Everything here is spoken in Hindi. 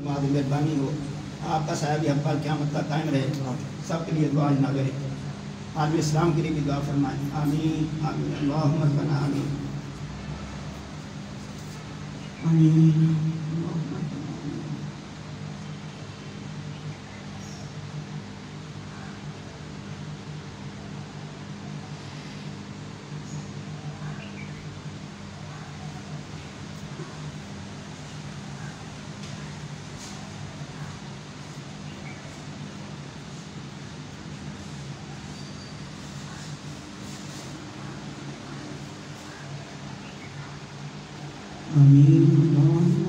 हमारी मेहरबानी हो, आपका साया भी हम पर क़यामत तक कायम रहे, सबके लिए दुआ ना करे। आलम इस्लाम के लिए भी दुआ फरमाएं। आमीन आमीन अल्लाहुम्मा रब्बना आमीन आमीन। आमीन।